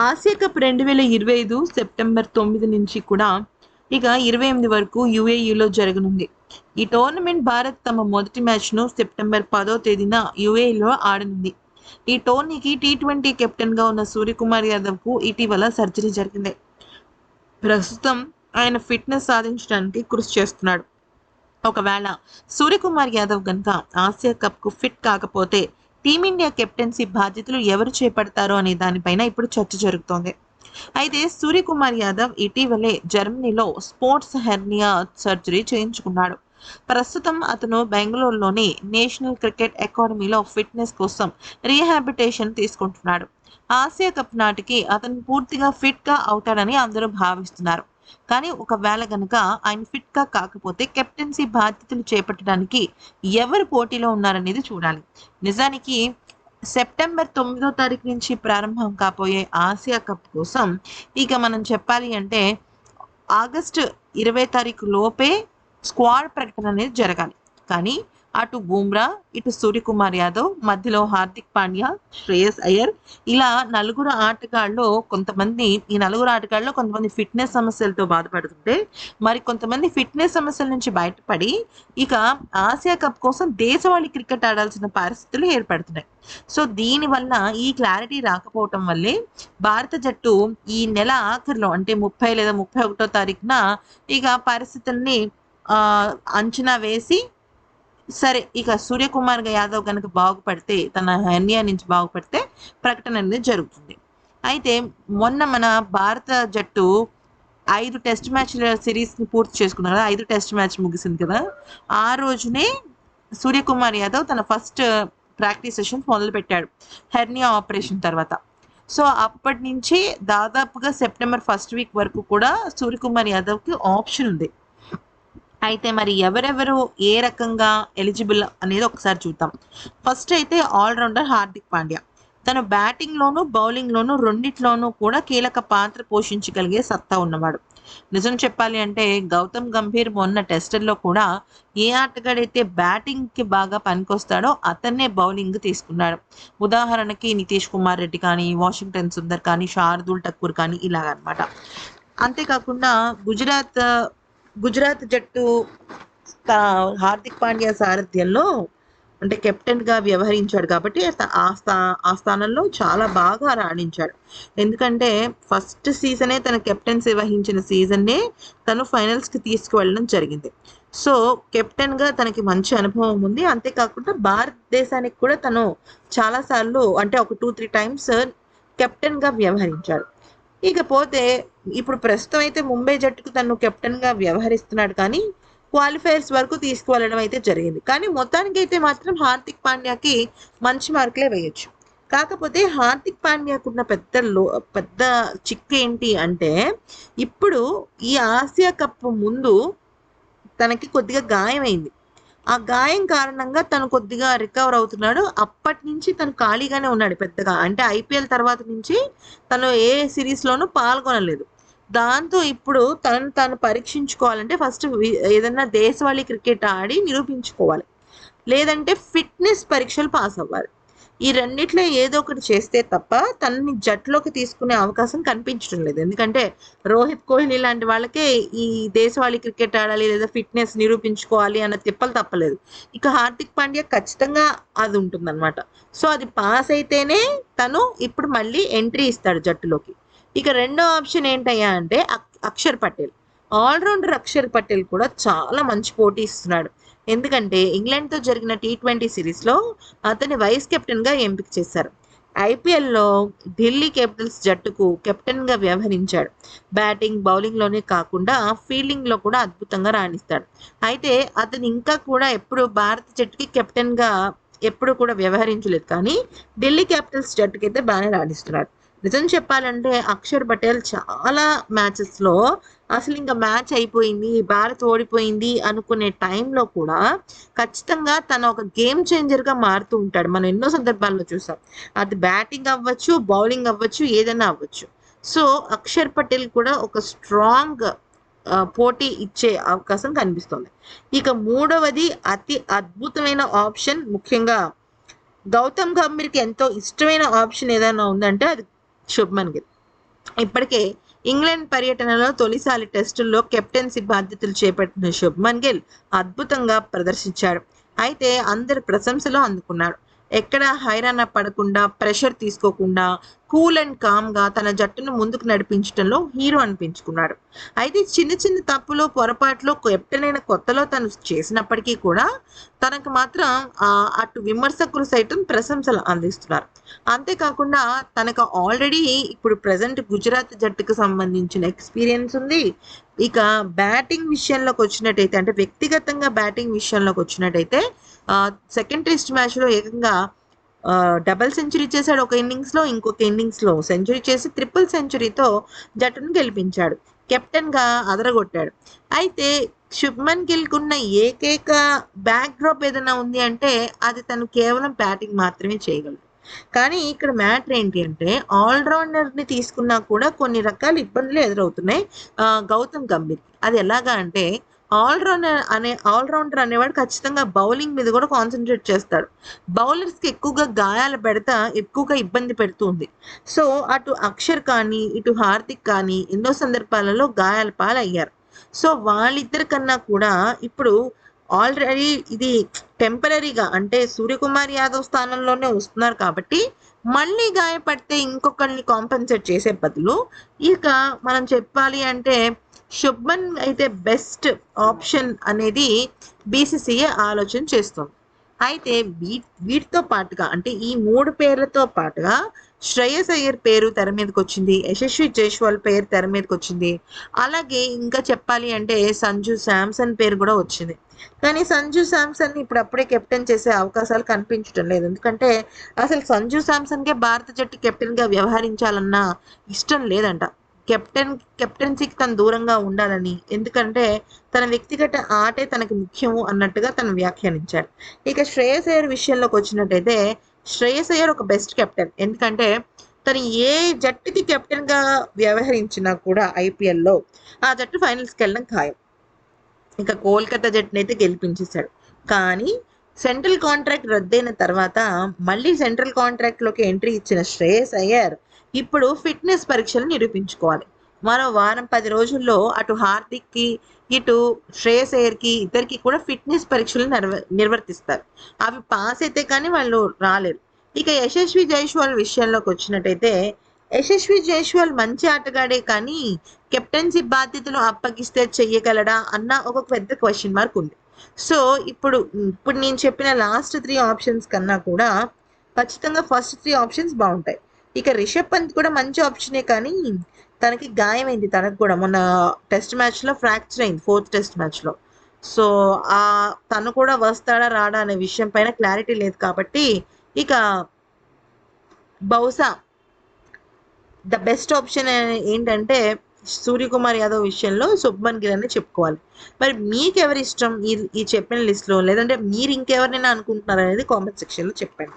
Asia cup 2025 September 9 నుంచి కూడా ఇక 28 వరకు యుఏఈలో జరగనుంది. ఈ టోర్నమెంట్ భారత్ తమ మొదటి మ్యాచ్ను సెప్టెంబర్ 10వ తేదీన యుఏఈలో ఆడనుంది. ఈ టోర్నీకి టీ20 కెప్టెన్గా ఉన్న సూర్యకుమార్ యాదవ్కు ఇటీవల సర్జరీ జరిగింది. ప్రస్తుతం ఆయన ఫిట్నెస్ సాధించడానికి కృషి చేస్తున్నాడు. ఒకవేళ సూర్యకుమార్ యాదవ్ గనుక ఆసియా కప్కు ఫిట్ కాకపోతే టీమిండియా కెప్టెన్సీ బాధ్యతలు ఎవరు చేపడతారో అనే దానిపైన ఇప్పుడు చర్చ జరుగుతోంది. అయితే సూర్యకుమార్ యాదవ్ ఇటీవలే జర్మనీలో స్పోర్ట్స్ హెర్నియా సర్జరీ చేయించుకున్నాడు. ప్రస్తుతం అతను బెంగళూరులోని నేషనల్ క్రికెట్ అకాడమీలో ఫిట్నెస్ కోసం రీహాబిటేషన్ తీసుకుంటున్నాడు. ఆసియా కప్ నాటికి అతను పూర్తిగా ఫిట్గా అవుతాడని అందరూ భావిస్తున్నారు. కానీ ఒకవేళ గనక ఆయన ఫిట్గా కాకపోతే కెప్టెన్సీ బాధ్యతలు చేపట్టడానికి ఎవరు పోటీలో ఉన్నారనేది చూడాలి. నిజానికి సెప్టెంబర్ 9వ తారీఖు నుంచి ప్రారంభం కాబోయే ఆసియా కప్ కోసం ఇక మనం చెప్పాలి అంటే ఆగస్టు 20 తారీఖు లోపే స్క్వాడ్ ప్రకటన అనేది జరగాలి. కానీ అటు బూమ్రా, ఇటు సూర్యకుమార్ యాదవ్, మధ్యలో హార్దిక్ పాండ్యా, శ్రేయస్ అయ్యర్ ఇలా ఈ నలుగురు ఆటగాళ్ళు కొంతమంది ఫిట్నెస్ సమస్యలతో బాధపడుతుంటే మరి కొంతమంది ఫిట్నెస్ సమస్యల నుంచి బయటపడి ఇక ఆసియా కప్ కోసం దేశవాళీ క్రికెట్ ఆడాల్సిన పరిస్థితులు ఏర్పడుతున్నాయి. సో దీనివల్ల ఈ క్లారిటీ రాకపోవటం వల్లే భారత జట్టు ఈ నెల ఆఖరిలో అంటే 30 లేదా 31వ తారీఖున ఇక పరిస్థితుల్ని అంచనా వేసి సరే ఇక సూర్యకుమార్ యాదవ్ కనుక బాగుపడితే తన హెర్నియా నుంచి బాగుపడితే ప్రకటన అనేది జరుగుతుంది. అయితే మొన్న మన భారత జట్టు 5 టెస్ట్ మ్యాచ్ల సిరీస్ని పూర్తి చేసుకున్నారు కదా, 5 టెస్ట్ మ్యాచ్ ముగిసింది కదా, ఆ రోజునే సూర్యకుమార్ యాదవ్ తన ఫస్ట్ ప్రాక్టీస్ సెషన్స్ మొదలుపెట్టాడు హెర్నియా ఆపరేషన్ తర్వాత. సో అప్పటి నుంచి దాదాపుగా సెప్టెంబర్ 1st వీక్ వరకు కూడా సూర్యకుమార్ యాదవ్కి ఆప్షన్ ఉంది. అయితే మరి ఎవరెవరు ఏ రకంగా ఎలిజిబుల్ అనేది ఒకసారి చూద్దాం. ఫస్ట్ అయితే ఆల్రౌండర్ హార్దిక్ పాండ్యా. తను బ్యాటింగ్లోను బౌలింగ్లోను రెండిట్లోనూ కూడా కీలక పాత్ర పోషించగలిగే సత్తా ఉన్నవాడు. నిజం చెప్పాలి అంటే గౌతమ్ గంభీర్ మొన్న టెస్టుల్లో కూడా ఏ ఆటగాడైతే బ్యాటింగ్కి బాగా పనికొస్తాడో అతన్నే బౌలింగ్ తీసుకున్నాడు. ఉదాహరణకి నితీష్ కుమార్ రెడ్డి కానీ, వాషింగ్టన్ సుందర్ కానీ, శార్దుల్ ఠాకూర్ కానీ ఇలాగనమాట. అంతేకాకుండా గుజరాత్ జట్టు హార్దిక్ పాండ్యా సారథ్యంలో అంటే కెప్టెన్గా వ్యవహరించాడు కాబట్టి ఆ స్థానంలో చాలా బాగా రాణించాడు. ఎందుకంటే ఫస్ట్ సీజనే తన కెప్టెన్సీ వహించిన సీజన్నే తను ఫైనల్స్కి తీసుకువెళ్ళడం జరిగింది. సో కెప్టెన్గా తనకి మంచి అనుభవం ఉంది. అంతేకాకుండా భారతదేశానికి కూడా తను చాలాసార్లు అంటే ఒక 2-3 టైమ్స్ కెప్టెన్గా వ్యవహరించాడు. ఇకపోతే ఇప్పుడు ప్రస్తుతం అయితే ముంబై జట్టుకు తను కెప్టెన్గా వ్యవహరిస్తున్నాడు, కానీ క్వాలిఫైర్స్ వరకు తీసుకువెళ్ళడం అయితే జరిగింది. కానీ మొత్తానికి అయితే మాత్రం హార్దిక్ పాండ్యాకి మంచి మార్కులే వేయొచ్చు. కాకపోతే హార్దిక్ పాండ్యాకున్న పెద్ద చిక్కు ఏంటి అంటే ఇప్పుడు ఈ ఆసియా కప్ ముందు తనకి కొద్దిగా గాయమైంది. ఆ గాయం కారణంగా తను కొద్దిగా రికవర్ అవుతున్నాడు. అప్పటి నుంచి తను ఖాళీగానే ఉన్నాడు పెద్దగా. అంటే ఐపీఎల్ తర్వాత నుంచి తను ఏ సిరీస్లోనూ పాల్గొనలేదు. దాంతో ఇప్పుడు తాను పరీక్షించుకోవాలంటే ఫస్ట్ ఏదన్నా దేశవాళీ క్రికెట్ ఆడి నిరూపించుకోవాలి, లేదంటే ఫిట్నెస్ పరీక్షలు పాస్ అవ్వాలి. ఈ రెండిట్లో ఏదో ఒకటి చేస్తే తప్ప తనని జట్టులోకి తీసుకునే అవకాశం కనిపించడం లేదు. ఎందుకంటే రోహిత్ కోహ్లీ లాంటి వాళ్ళకే ఈ దేశవాళీ క్రికెట్ ఆడాలి లేదా ఫిట్నెస్ నిరూపించుకోవాలి అన్న తిప్పలు తప్పలేదు. ఇక హార్దిక్ పాండ్యా ఖచ్చితంగా అది ఉంటుందన్నమాట. సో అది పాస్ అయితేనే తను ఇప్పుడు మళ్ళీ ఎంట్రీ ఇస్తాడు జట్టులోకి. ఇక రెండో ఆప్షన్ ఏంటయ్యా అంటే అక్షర్ పటేల్. ఆల్రౌండర్ అక్షర్ పటేల్ కూడా చాలా మంచి పోటీ ఇస్తున్నాడు. ఎందుకంటే ఇంగ్లాండ్తో జరిగిన టీ20 సిరీస్లో అతన్ని వైస్ కెప్టెన్గా ఎంపిక చేశారు. ఐపీఎల్లో ఢిల్లీ క్యాపిటల్స్ జట్టుకు కెప్టెన్గా వ్యవహరించాడు. బ్యాటింగ్ బౌలింగ్లోనే కాకుండా ఫీల్డింగ్లో కూడా అద్భుతంగా రాణిస్తాడు. అయితే అతను ఇంకా కూడా ఎప్పుడు భారత జట్టుకి కెప్టెన్గా ఎప్పుడు కూడా వ్యవహరించలేదు, కానీ ఢిల్లీ క్యాపిటల్స్ జట్టుకి అయితే బాగానే రాణిస్తున్నాడు. నిజం చెప్పాలంటే అక్షర్ పటేల్ చాలా మ్యాచెస్లో అసలు ఇంకా మ్యాచ్ అయిపోయింది, భారత్ ఓడిపోయింది అనుకునే టైంలో కూడా ఖచ్చితంగా తన ఒక గేమ్ చేంజర్గా మారుతూ ఉంటాడు. మనం ఎన్నో సందర్భాల్లో చూసాం. అది బ్యాటింగ్ అవ్వచ్చు, బౌలింగ్ అవ్వచ్చు, ఏదైనా అవ్వచ్చు. సో అక్షర్ పటేల్ కూడా ఒక స్ట్రాంగ్ పోటీ ఇచ్చే అవకాశం కనిపిస్తుంది. ఇక మూడవది అతి అద్భుతమైన ఆప్షన్, ముఖ్యంగా గౌతమ్ గంభీర్కి ఎంతో ఇష్టమైన ఆప్షన్ ఏదైనా ఉందంటే అది శుభ్మన్ గిల్. ఇప్పటికే ఇంగ్లాండ్ పర్యటనలో తొలిసారి టెస్టుల్లో కెప్టెన్సీ బాధ్యతలు చేపట్టిన శుభ్మన్ గిల్ అద్భుతంగా ప్రదర్శించాడు. అయితే అందరి ప్రశంసలు అందుకున్నాడు. ఎక్కడా హైరాణ పడకుండా, ప్రెషర్ తీసుకోకుండా, కూల్ అండ్ కామ్గా తన జట్టును ముందుకు నడిపించడంలో హీరో అనిపించుకున్నాడు. అయితే చిన్న చిన్న తప్పులు, పొరపాట్లు కెప్టెన్ అయిన కొత్తలో తను చేసినప్పటికీ కూడా తనకు మాత్రం అటు విమర్శకులు సైతం ప్రశంసలు అందిస్తున్నారు. అంతేకాకుండా తనకు ఆల్రెడీ ఇప్పుడు ప్రజెంట్ గుజరాత్ జట్టుకు సంబంధించిన ఎక్స్పీరియన్స్ ఉంది. ఇక బ్యాటింగ్ విషయంలోకి వచ్చినట్టయితే, అంటే వ్యక్తిగతంగా బ్యాటింగ్ విషయంలోకి వచ్చినట్టయితే సెకండ్ టెస్ట్ మ్యాచ్లో ఏకంగా డబల్ సెంచరీ చేశాడు ఒక ఇన్నింగ్స్లో, ఇంకొక ఇన్నింగ్స్లో సెంచరీ చేసి ట్రిపుల్ సెంచరీతో జట్టును గెలిపించాడు. కెప్టెన్గా అదరగొట్టాడు. అయితే శుభ్మన్ గిల్కున్న ఏకైక బ్యాక్ డ్రాప్ ఏదైనా ఉంది అంటే అది తను కేవలం బ్యాటింగ్ మాత్రమే చేయగలడు. కానీ ఇక్కడ మ్యాటర్ ఏంటి అంటే ఆల్రౌండర్ని తీసుకున్నా కూడా కొన్ని రకాల ఇబ్బందులు ఎదురవుతున్నాయి గౌతమ్ గంభీర్. అది ఎలాగా అంటే ఆల్రౌండర్ అనేవాడు ఖచ్చితంగా బౌలింగ్ మీద కూడా కాన్సన్ట్రేట్ చేస్తాడు. బౌలర్స్కి ఎక్కువగా గాయాలు పెడతా ఎక్కువగా ఇబ్బంది పెడుతుంది. సో అటు అక్షర్ కానీ ఇటు హార్దిక్ కానీ ఎన్నో సందర్భాలలో గాయాల పాలయ్యారు. సో వాళ్ళిద్దరి కన్నా కూడా ఇప్పుడు ఆల్రెడీ ఇది టెంపరీగా అంటే సూర్యకుమార్ యాదవ్ స్థానంలోనే వస్తున్నారు కాబట్టి మళ్ళీ గాయపడితే ఇంకొకరిని కాంపెన్సేట్ చేసే బదులు ఇక మనం చెప్పాలి అంటే శుభ్మన్ అయితే బెస్ట్ ఆప్షన్ అనేది బీసీసీఏ ఆలోచన చేస్తుంది. అయితే వీటితో పాటుగా అంటే ఈ 3 పేర్లతో పాటుగా శ్రేయస్ అయ్యర్ పేరు తెర మీదకి వచ్చింది, యశస్వి జైస్వాల్ పేరు తెర మీదకి వచ్చింది, అలాగే ఇంకా చెప్పాలి అంటే సంజు శాంసన్ పేరు కూడా వచ్చింది. కానీ సంజు శాంసన్ ఇప్పుడు అప్పుడే కెప్టెన్ చేసే అవకాశాలు కనిపించడం లేదు. ఎందుకంటే అసలు సంజు శాంసన్కే భారత జట్టు కెప్టెన్గా వ్యవహరించాలన్న ఇష్టం లేదంట. కెప్టెన్సీకి తను దూరంగా ఉండాలని, ఎందుకంటే తన వ్యక్తిగత ఆటే తనకు ముఖ్యము అన్నట్టుగా తను వ్యాఖ్యానించాడు. ఇక శ్రేయస్ అయ్యర్ విషయంలోకి వచ్చినట్టయితే శ్రేయస్ అయ్యర్ ఒక బెస్ట్ కెప్టెన్. ఎందుకంటే తను ఏ జట్టుకి కెప్టెన్గా వ్యవహరించినా కూడా ఐపీఎల్లో ఆ జట్టు ఫైనల్స్కి వెళ్ళడం ఖాయం. ఇక కోల్కతా జట్టుని అయితే గెలిపించేశాడు. కానీ సెంట్రల్ కాంట్రాక్ట్ రద్దయిన తర్వాత మళ్ళీ సెంట్రల్ కాంట్రాక్ట్లోకి ఎంట్రీ ఇచ్చిన శ్రేయస్ అయ్యర్ ఇప్పుడు ఫిట్నెస్ పరీక్షలు నిరూపించుకోవాలి. మరో వారం 10 రోజుల్లో అటు హార్దిక్కి ఇటు శ్రేయస్ అయ్యర్కి ఇద్దరికి కూడా ఫిట్నెస్ పరీక్షలు నిర్వర్తిస్తారు. అవి పాస్ అయితే కానీ వాళ్ళు రాలేరు. ఇక యశస్వి జైస్వాల్ విషయంలోకి వచ్చినట్టయితే యశస్వి జైస్వాల్ మంచి ఆటగాడే కానీ కెప్టెన్సీ బాధ్యతలు అప్పగిస్తే చెయ్యగలడా అన్న ఒక పెద్ద క్వశ్చన్ మార్క్ ఉంది. సో ఇప్పుడు నేను చెప్పిన లాస్ట్ 3 ఆప్షన్స్ కన్నా కూడా ఖచ్చితంగా ఫస్ట్ 3 ఆప్షన్స్ బాగుంటాయి. ఇక రిషబ్ పంత్ కూడా మంచి ఆప్షనే కానీ తనకి గాయమైంది. తనకు కూడా మొన్న టెస్ట్ మ్యాచ్లో ఫ్రాక్చర్ అయింది 4th టెస్ట్ మ్యాచ్లో. సో తను కూడా వస్తాడా రాడా అనే విషయం పైన క్లారిటీ లేదు కాబట్టి ఇక బహుశా ద బెస్ట్ ఆప్షన్ ఏంటంటే సూర్యకుమార్ యాదవ్ విషయంలో శుభ్మన్ గిల్ అని చెప్పుకోవాలి. మరి మీకు ఎవరి ఇష్టం ఈ చెప్పిన లిస్ట్లో, లేదంటే మీరు ఇంకెవరినైనా అనుకుంటున్నారనేది కామెంట్ సెక్షన్లో చెప్పండి.